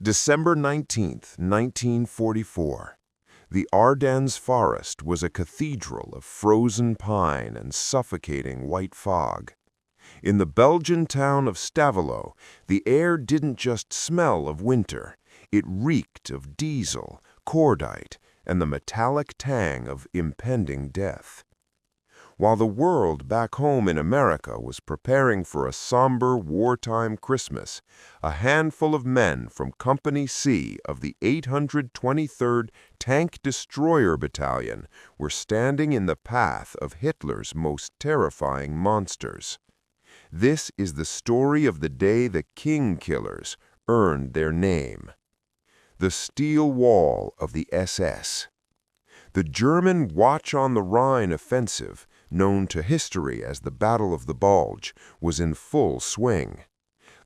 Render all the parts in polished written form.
December 19, 1944. The Ardennes forest was a cathedral of frozen pine and suffocating white fog. In the Belgian town of Stavelot, the air didn't just smell of winter, it reeked of diesel, cordite, and the metallic tang of impending death. While the world back home in America was preparing for a somber wartime Christmas, a handful of men from Company C of the 823rd Tank Destroyer Battalion were standing in the path of Hitler's most terrifying monsters. This is the story of the day the King Killers earned their name. The steel wall of the SS. The German Watch on the Rhine offensive, known to history as the Battle of the Bulge, was in full swing.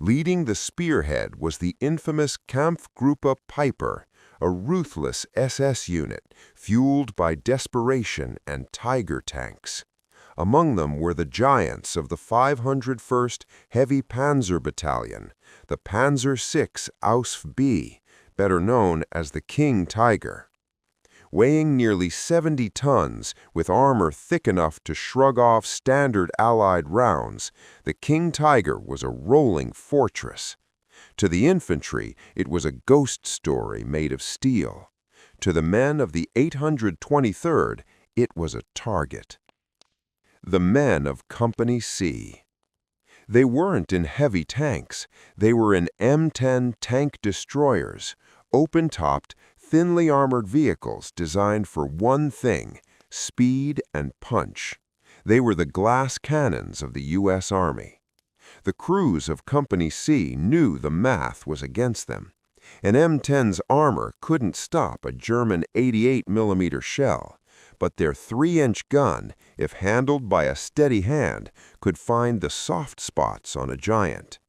Leading the spearhead was the infamous Kampfgruppe Peiper, a ruthless SS unit fueled by desperation and Tiger tanks. Among them were the giants of the 501st Heavy Panzer Battalion, the Panzer VI Ausf B, better known as the King Tiger. Weighing nearly 70 tons, with armor thick enough to shrug off standard Allied rounds, the King Tiger was a rolling fortress. To the infantry, it was a ghost story made of steel. To the men of the 823rd, it was a target. The men of Company C. They weren't in heavy tanks. They were in M10 tank destroyers, open-topped, thinly armored vehicles designed for one thing: speed and punch. They were the glass cannons of the U.S. Army. The crews of Company C knew the math was against them. An M10's armor couldn't stop a German 88mm shell, but their 3-inch gun, if handled by a steady hand, could find the soft spots on a giant.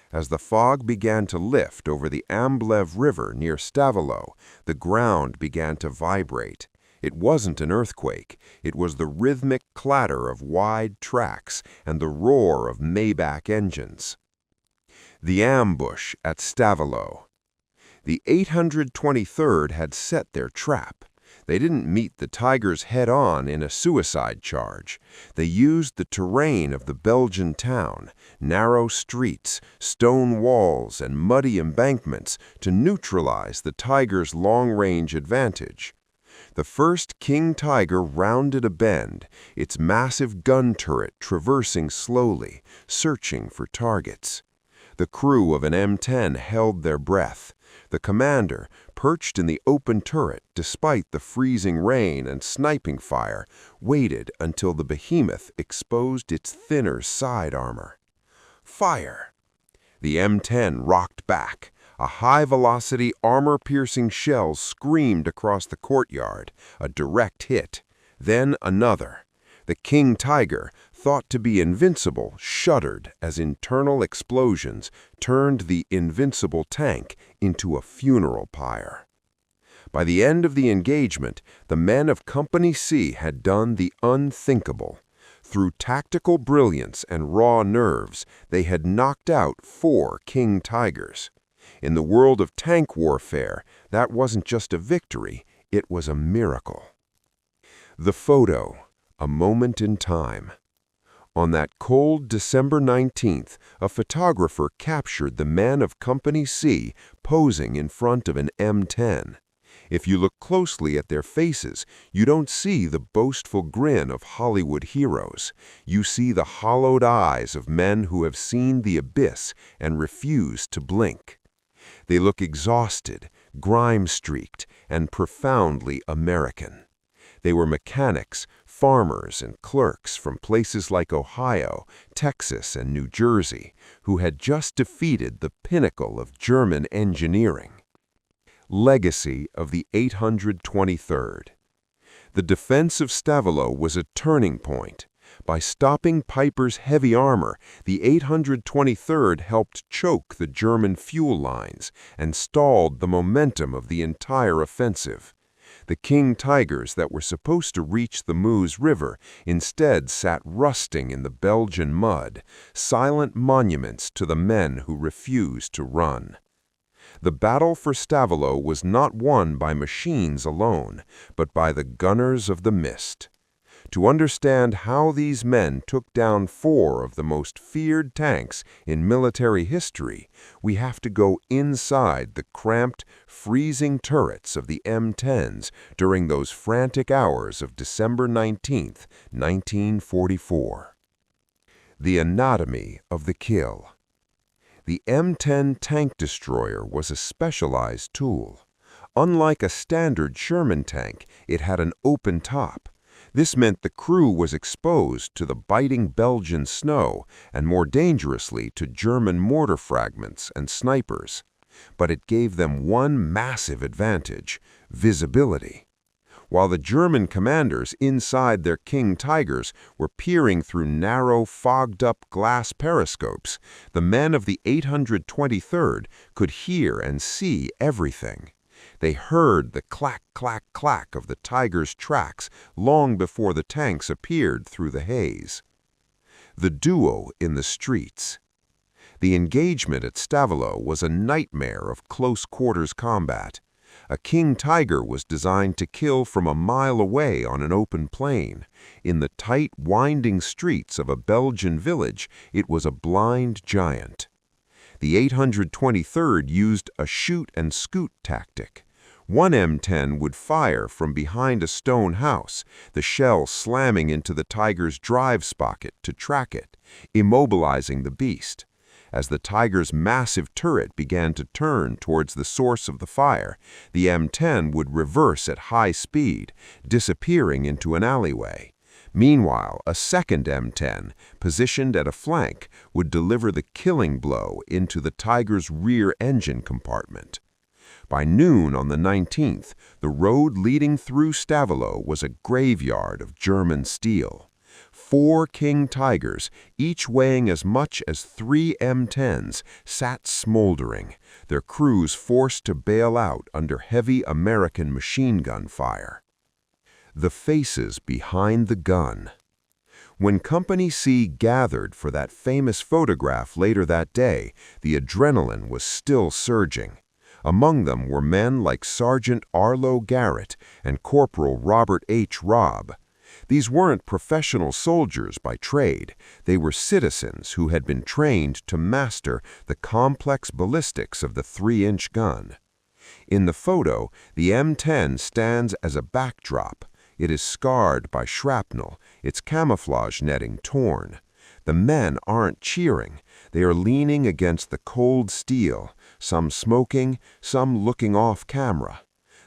As the fog began to lift over the Amblev River near Stavelot, the ground began to vibrate. It wasn't an earthquake. It was the rhythmic clatter of wide tracks and the roar of Maybach engines. The ambush at Stavelot. The 823rd had set their trap. They didn't meet the Tigers head-on in a suicide charge. They used the terrain of the Belgian town, narrow streets, stone walls, and muddy embankments to neutralize the Tigers' long-range advantage. The first King Tiger rounded a bend, its massive gun turret traversing slowly, searching for targets. The crew of an M10 held their breath. The commander, perched in the open turret despite the freezing rain and sniping fire, waited until the behemoth exposed its thinner side armor. Fire! The M10 rocked back. A high-velocity, armor-piercing shell screamed across the courtyard, a direct hit. Then another. The King Tiger, thought to be invincible, shuddered as internal explosions turned the invincible tank into a funeral pyre. By the end of the engagement, the men of Company C had done the unthinkable. Through tactical brilliance and raw nerves, they had knocked out 4 King Tigers. In the world of tank warfare, that wasn't just a victory, it was a miracle. The photo, a moment in time. On that cold December 19th, a photographer captured the men of Company C posing in front of an M10. If you look closely at their faces, you don't see the boastful grin of Hollywood heroes. You see the hollowed eyes of men who have seen the abyss and refuse to blink. They look exhausted, grime-streaked, and profoundly American. They were mechanics, farmers, and clerks from places like Ohio, Texas, and New Jersey, who had just defeated the pinnacle of German engineering. Legacy of the 823rd. The defense of Stavelot was a turning point. By stopping Peiper's heavy armor, the 823rd helped choke the German fuel lines and stalled the momentum of the entire offensive. The King Tigers that were supposed to reach the Meuse River instead sat rusting in the Belgian mud, silent monuments to the men who refused to run. The battle for Stavelot was not won by machines alone, but by the gunners of the mist. To understand how these men took down 4 of the most feared tanks in military history, we have to go inside the cramped, freezing turrets of the M10s during those frantic hours of December 19, 1944. The anatomy of the kill. The M10 tank destroyer was a specialized tool. Unlike a standard Sherman tank, it had an open top. This meant the crew was exposed to the biting Belgian snow and, more dangerously, to German mortar fragments and snipers. But it gave them one massive advantage: visibility. While the German commanders inside their King Tigers were peering through narrow, fogged-up glass periscopes, the men of the 823rd could hear and see everything. They heard the clack, clack, clack of the Tiger's tracks long before the tanks appeared through the haze. The duo in the streets. The engagement at Stavelot was a nightmare of close-quarters combat. A King Tiger was designed to kill from a mile away on an open plain. In the tight, winding streets of a Belgian village, it was a blind giant. The 823rd used a shoot-and-scoot tactic. One M10 would fire from behind a stone house, the shell slamming into the Tiger's drive sprocket to track it, immobilizing the beast. As the Tiger's massive turret began to turn towards the source of the fire, the M10 would reverse at high speed, disappearing into an alleyway. Meanwhile, a second M10, positioned at a flank, would deliver the killing blow into the Tiger's rear engine compartment. By noon on the 19th, the road leading through Stavelot was a graveyard of German steel. 4 King Tigers, each weighing as much as 3 M10s, sat smoldering, their crews forced to bail out under heavy American machine gun fire. The faces behind the gun. When Company C gathered for that famous photograph later that day, the adrenaline was still surging. Among them were men like Sergeant Arlo Garrett and Corporal Robert H. Robb. These weren't professional soldiers by trade. They were citizens who had been trained to master the complex ballistics of the 3-inch gun. In the photo, the M10 stands as a backdrop. It is scarred by shrapnel, its camouflage netting torn. The men aren't cheering. They are leaning against the cold steel, some smoking, some looking off camera.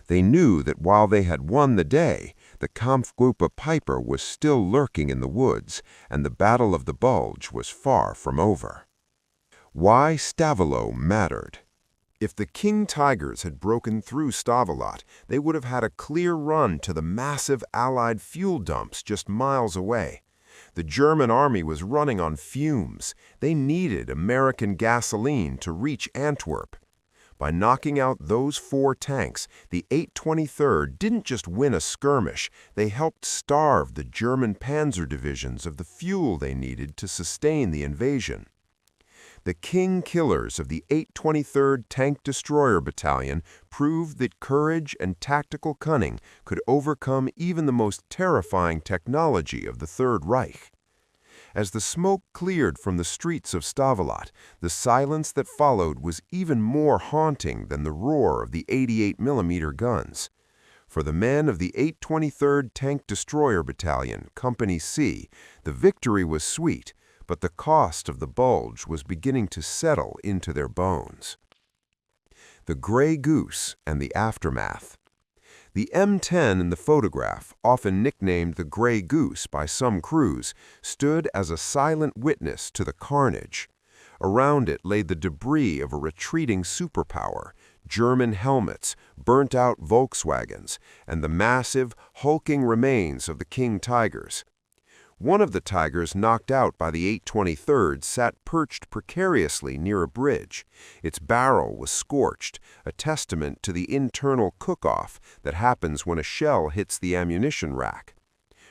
They knew that while they had won the day, the Kampfgruppe Peiper was still lurking in the woods, and the Battle of the Bulge was far from over. Why Stavelot mattered. If the King Tigers had broken through Stavelot, they would have had a clear run to the massive Allied fuel dumps just miles away. The German army was running on fumes. They needed American gasoline to reach Antwerp. By knocking out those 4 tanks, the 823rd didn't just win a skirmish, they helped starve the German panzer divisions of the fuel they needed to sustain the invasion. The King Killers of the 823rd Tank Destroyer Battalion proved that courage and tactical cunning could overcome even the most terrifying technology of the Third Reich. As the smoke cleared from the streets of Stavelot, the silence that followed was even more haunting than the roar of the 88mm guns. For the men of the 823rd Tank Destroyer Battalion, Company C, the victory was sweet, but the cost of the Bulge was beginning to settle into their bones. The Grey Goose and the Aftermath. The M10 in the photograph, often nicknamed the Grey Goose by some crews, stood as a silent witness to the carnage. Around it lay the debris of a retreating superpower, German helmets, burnt-out Volkswagens, and the massive, hulking remains of the King Tigers. One of the Tigers knocked out by the 823rd sat perched precariously near a bridge. Its barrel was scorched, a testament to the internal cook-off that happens when a shell hits the ammunition rack.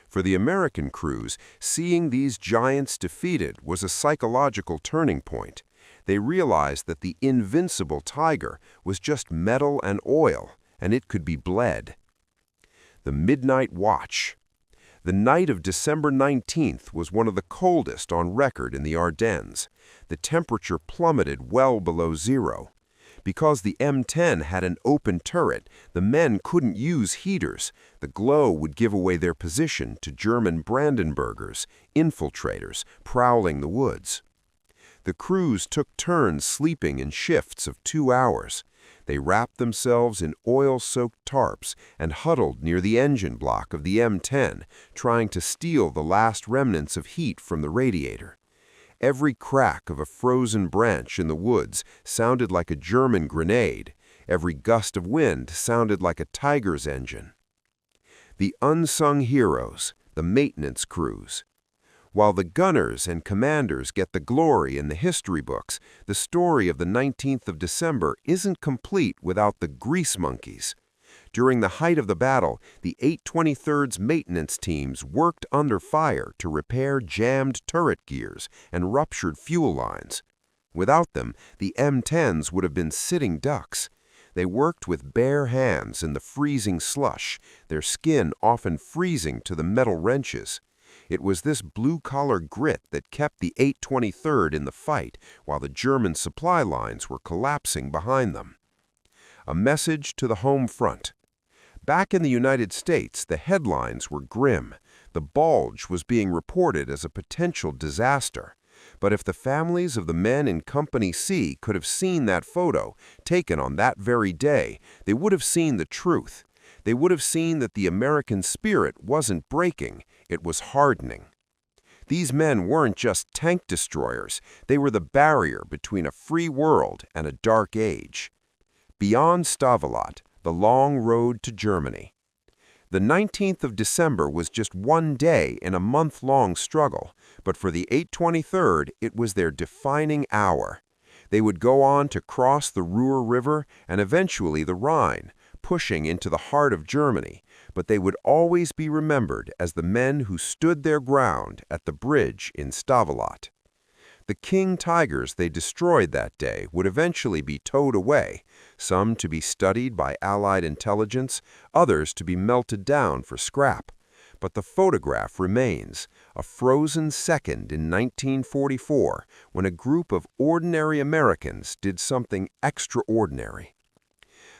For the American crews, seeing these giants defeated was a psychological turning point. They realized that the invincible Tiger was just metal and oil, and it could be bled. The Midnight Watch. The night of December 19th was one of the coldest on record in the Ardennes. The temperature plummeted well below zero. Because the M10 had an open turret, the men couldn't use heaters. The glow would give away their position to German Brandenburgers, infiltrators, prowling the woods. The crews took turns sleeping in shifts of 2 hours. They wrapped themselves in oil-soaked tarps and huddled near the engine block of the M10, trying to steal the last remnants of heat from the radiator. Every crack of a frozen branch in the woods sounded like a German grenade. Every gust of wind sounded like a Tiger's engine. The unsung heroes, the maintenance crews. While the gunners and commanders get the glory in the history books, the story of the 19th of December isn't complete without the grease monkeys. During the height of the battle, the 823rd's maintenance teams worked under fire to repair jammed turret gears and ruptured fuel lines. Without them, the M10s would have been sitting ducks. They worked with bare hands in the freezing slush, their skin often freezing to the metal wrenches. It was this blue-collar grit that kept the 823rd in the fight while the German supply lines were collapsing behind them. A message to the home front. Back in the United States, the headlines were grim. The Bulge was being reported as a potential disaster. But if the families of the men in Company C could have seen that photo, taken on that very day, they would have seen the truth. They would have seen that the American spirit wasn't breaking, it was hardening. These men weren't just tank destroyers, they were the barrier between a free world and a dark age. Beyond Stavelot, the long road to Germany. The 19th of December was just one day in a month-long struggle, but for the 823rd, it was their defining hour. They would go on to cross the Ruhr River and eventually the Rhine, pushing into the heart of Germany, but they would always be remembered as the men who stood their ground at the bridge in Stavelot. The King Tigers they destroyed that day would eventually be towed away, some to be studied by Allied intelligence, others to be melted down for scrap. But the photograph remains, a frozen second in 1944, when a group of ordinary Americans did something extraordinary.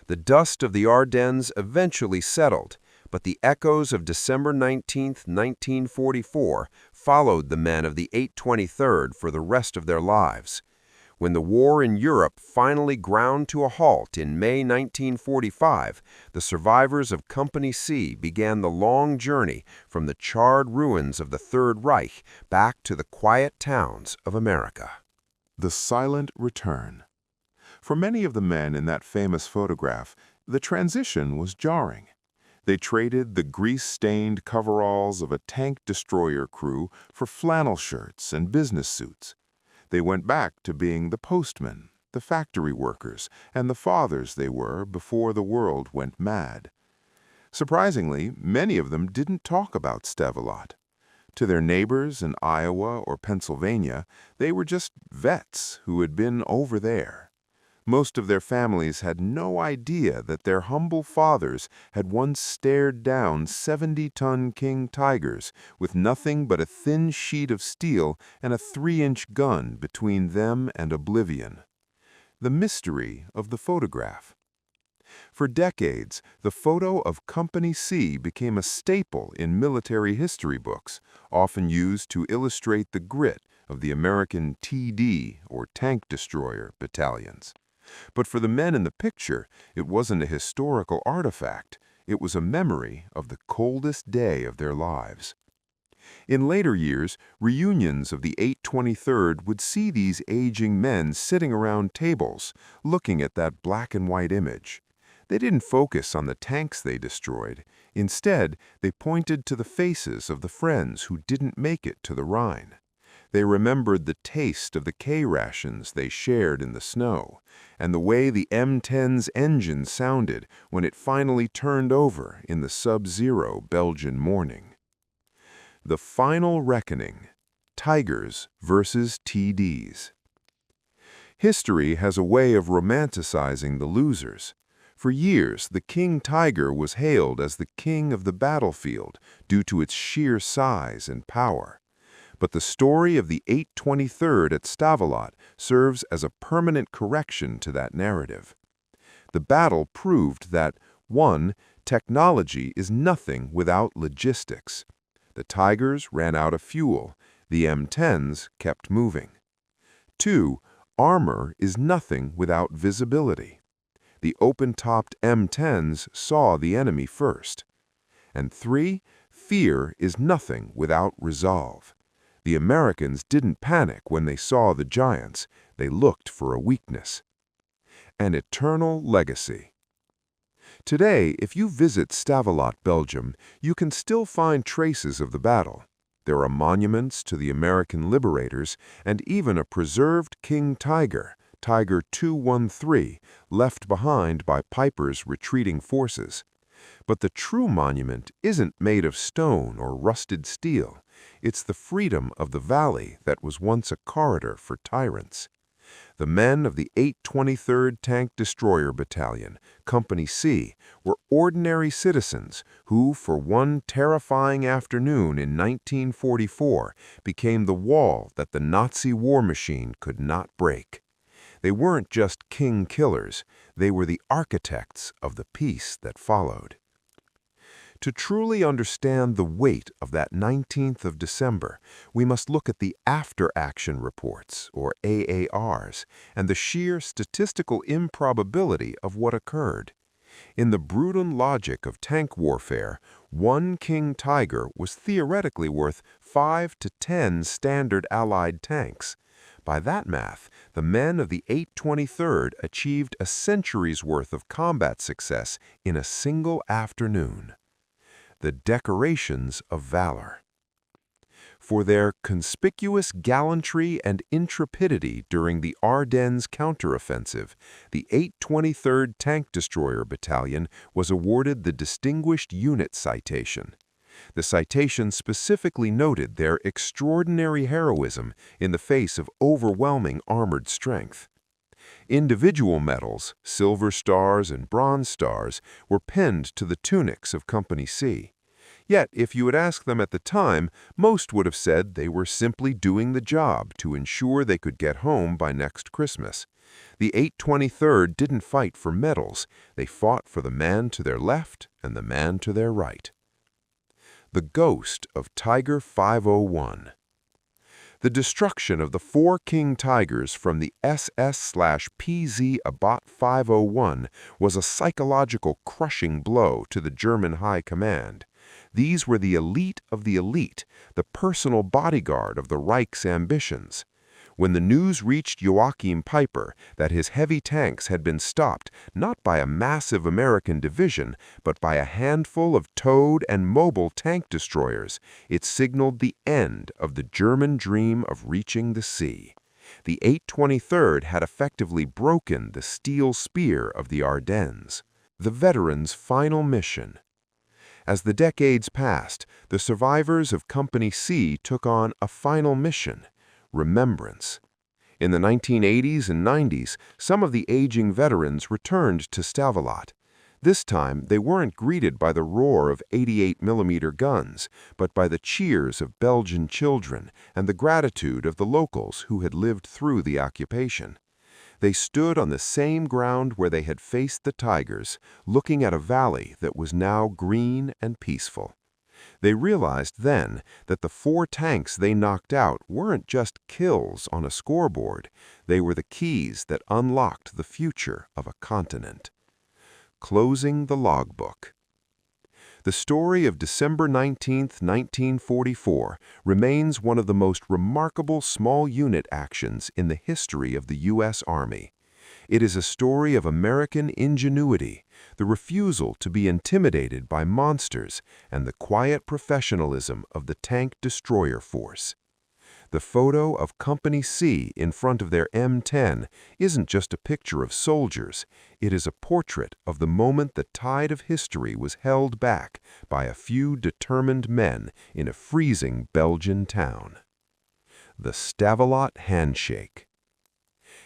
The dust of the Ardennes eventually settled, but the echoes of December 19, 1944, followed the men of the 823rd for the rest of their lives. When the war in Europe finally ground to a halt in May 1945, the survivors of Company C began the long journey from the charred ruins of the Third Reich back to the quiet towns of America. The silent return. For many of the men in that famous photograph, the transition was jarring. They traded the grease-stained coveralls of a tank destroyer crew for flannel shirts and business suits. They went back to being the postmen, the factory workers, and the fathers they were before the world went mad. Surprisingly, many of them didn't talk about Stavelot. To their neighbors in Iowa or Pennsylvania, they were just vets who had been over there. Most of their families had no idea that their humble fathers had once stared down 70-ton King Tigers with nothing but a thin sheet of steel and a 3-inch gun between them and oblivion. The mystery of the photograph. For decades, the photo of Company C became a staple in military history books, often used to illustrate the grit of the American TD, or Tank Destroyer Battalions. But for the men in the picture, it wasn't a historical artifact. It was a memory of the coldest day of their lives. In later years, reunions of the 823rd would see these aging men sitting around tables, looking at that black and white image. They didn't focus on the tanks they destroyed. Instead, they pointed to the faces of the friends who didn't make it to the Rhine. They remembered the taste of the K-rations they shared in the snow, and the way the M10's engine sounded when it finally turned over in the sub-zero Belgian morning. The final reckoning: Tigers versus TDs. History has a way of romanticizing the losers. For years, the King Tiger was hailed as the king of the battlefield due to its sheer size and power. But the story of the 823rd at Stavelot serves as a permanent correction to that narrative. The battle proved that, 1. Technology is nothing without logistics. The Tigers ran out of fuel. The M10s kept moving. 2. Armor is nothing without visibility. The open-topped M10s saw the enemy first. And 3. Fear is nothing without resolve. The Americans didn't panic when they saw the giants. They looked for a weakness. An eternal legacy. Today, if you visit Stavelot, Belgium, you can still find traces of the battle. There are monuments to the American liberators and even a preserved King Tiger, Tiger 213, left behind by Peiper's retreating forces. But the true monument isn't made of stone or rusted steel. It's the freedom of the valley that was once a corridor for tyrants. The men of the 823rd Tank Destroyer Battalion, Company C, were ordinary citizens who, for one terrifying afternoon in 1944, became the wall that the Nazi war machine could not break. They weren't just king killers, they were the architects of the peace that followed. To truly understand the weight of that 19th of December, we must look at the after-action reports, or AARs, and the sheer statistical improbability of what occurred. In the brutal logic of tank warfare, one King Tiger was theoretically worth 5 to 10 standard Allied tanks. By that math, the men of the 823rd achieved a century's worth of combat success in a single afternoon. The decorations of valor. For their conspicuous gallantry and intrepidity during the Ardennes counteroffensive, the 823rd Tank Destroyer Battalion was awarded the Distinguished Unit Citation. The citation specifically noted their extraordinary heroism in the face of overwhelming armored strength. Individual medals, silver stars and bronze stars, were pinned to the tunics of Company C. Yet, if you had asked them at the time, most would have said they were simply doing the job to ensure they could get home by next Christmas. The 823rd didn't fight for medals. They fought for the man to their left and the man to their right. The ghost of Tiger 501. The destruction of the 4 King Tigers from the SS/PZ Abbot 501 was a psychological crushing blow to the German High Command. These were the elite of the elite, the personal bodyguard of the Reich's ambitions. When the news reached Joachim Peiper that his heavy tanks had been stopped not by a massive American division, but by a handful of towed and mobile tank destroyers, it signaled the end of the German dream of reaching the sea. The 823rd had effectively broken the steel spear of the Ardennes. The veterans' final mission. As the decades passed, the survivors of Company C took on a final mission: remembrance. In the 1980s and 90s, some of the aging veterans returned to Stavelot. This time, they weren't greeted by the roar of 88mm guns, but by the cheers of Belgian children and the gratitude of the locals who had lived through the occupation. They stood on the same ground where they had faced the Tigers, looking at a valley that was now green and peaceful. They realized then that the 4 tanks they knocked out weren't just kills on a scoreboard. They were the keys that unlocked the future of a continent. Closing the logbook. The story of December 19, 1944 remains one of the most remarkable small unit actions in the history of the U.S. Army. It is a story of American ingenuity, the refusal to be intimidated by monsters, and the quiet professionalism of the Tank Destroyer Force. The photo of Company C in front of their M10 isn't just a picture of soldiers. It is a portrait of the moment the tide of history was held back by a few determined men in a freezing Belgian town. The Stavelot Handshake.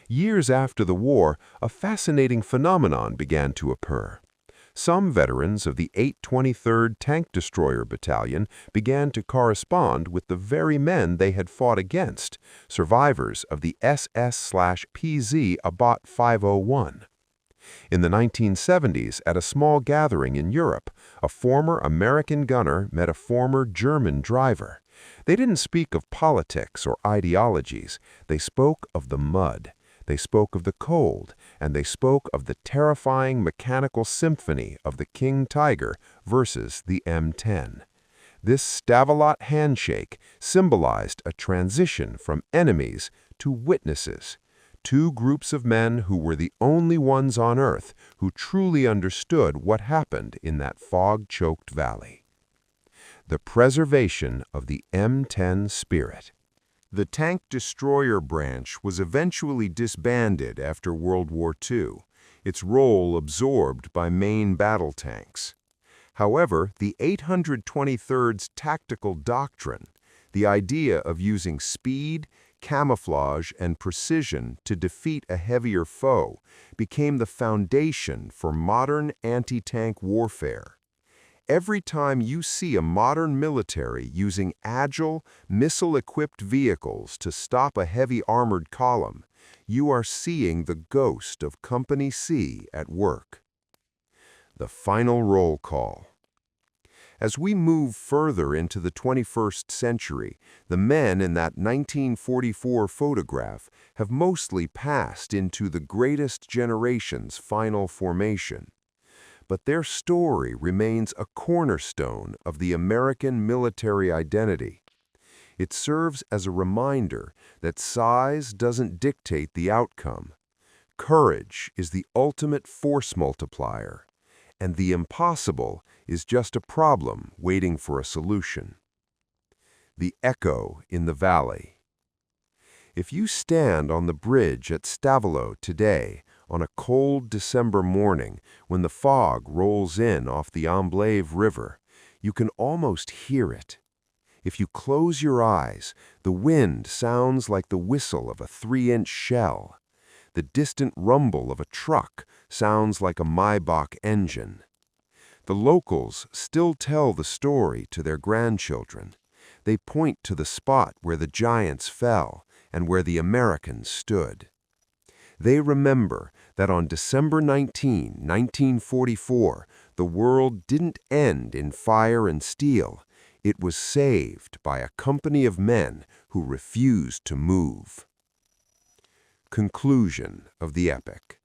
Years after the war, a fascinating phenomenon began to occur. Some veterans of the 823rd Tank Destroyer Battalion began to correspond with the very men they had fought against, survivors of the SS/PZ Abbott 501. In the 1970s, at a small gathering in Europe, a former American gunner met a former German driver. They didn't speak of politics or ideologies. They spoke of the mud. They spoke of the cold, and they spoke of the terrifying mechanical symphony of the King Tiger versus the M10. This Stavelot handshake symbolized a transition from enemies to witnesses, two groups of men who were the only ones on Earth who truly understood what happened in that fog-choked valley. The preservation of the M10 spirit. The Tank Destroyer branch was eventually disbanded after World War II, its role absorbed by main battle tanks. However, the 823rd's tactical doctrine, the idea of using speed, camouflage, and precision to defeat a heavier foe, became the foundation for modern anti-tank warfare. Every time you see a modern military using agile, missile-equipped vehicles to stop a heavy armored column, you are seeing the ghost of Company C at work. The final roll call. As we move further into the 21st century, the men in that 1944 photograph have mostly passed into the greatest generation's final formation. But their story remains a cornerstone of the American military identity. It serves as a reminder that size doesn't dictate the outcome. Courage is the ultimate force multiplier, and the impossible is just a problem waiting for a solution. The echo in the valley. If you stand on the bridge at Stavelot today, on a cold December morning when the fog rolls in off the Amblève River, you can almost hear it. If you close your eyes, the wind sounds like the whistle of a 3-inch shell. The distant rumble of a truck sounds like a Maybach engine. The locals still tell the story to their grandchildren. They point to the spot where the giants fell and where the Americans stood. They remember that on December 19, 1944, the world didn't end in fire and steel. It was saved by a company of men who refused to move. Conclusion of the epic.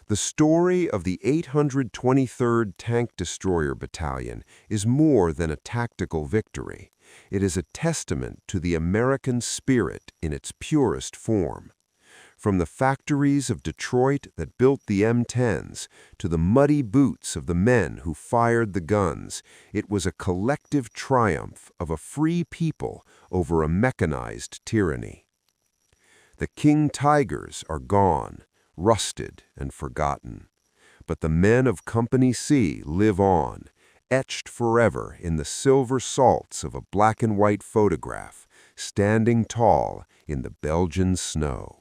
The story of the 823rd Tank Destroyer Battalion is more than a tactical victory. It is a testament to the American spirit in its purest form. From the factories of Detroit that built the M10s to the muddy boots of the men who fired the guns, it was a collective triumph of a free people over a mechanized tyranny. The King Tigers are gone, rusted and forgotten. But the men of Company C live on, etched forever in the silver salts of a black and white photograph, standing tall in the Belgian snow.